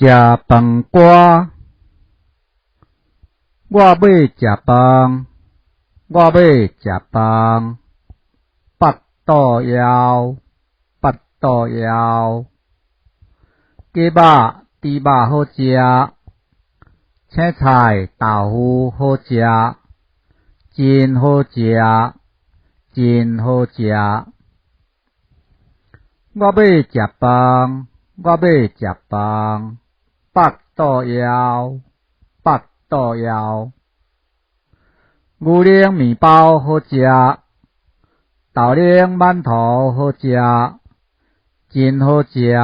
食饭歌，我要食饭，我要食饭。腹肚枵，腹肚枵。鸡肉、猪肉好食，青菜、豆腐好食，真好食，真好食。我要食饭，我要食饭。腹肚枵，腹肚枵。牛奶面包好食，豆奶馒头好食，真好食，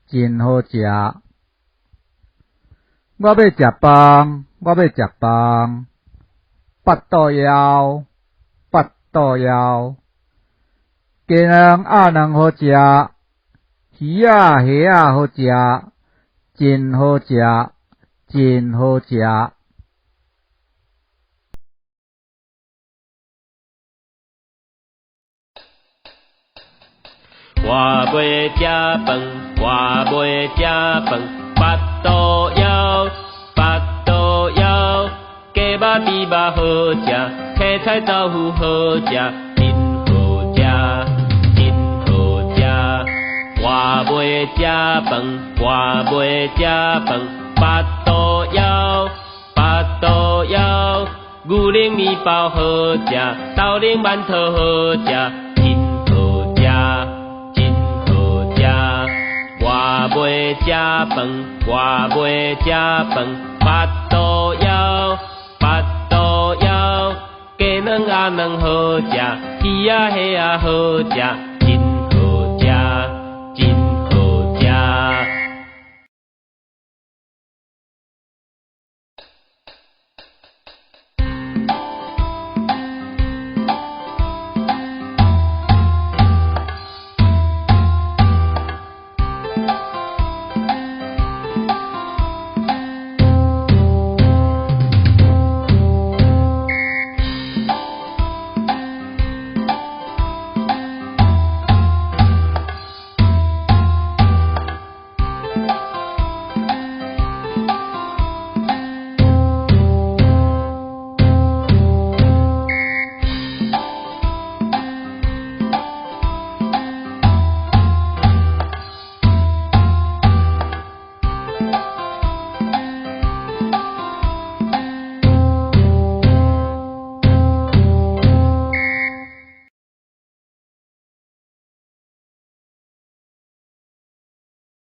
真好食。我要食饭，我要食饭。腹肚枵，腹肚枵。鸡卵鸭卵好食，鱼仔虾仔好食，真好食，真好食。我要食饭，我要食饭。腹肚枵，腹肚枵。鸡肉猪肉好食，青菜豆腐好食，真好食，真好食。我要食饭，我要食饭。腹肚枵，腹肚枵。牛奶面包好食，豆奶馒头好食，真好食，真好食。我要食饭，我要食饭。腹肚枵，腹肚枵。鸡卵鸭卵好食，鱼仔虾仔好食。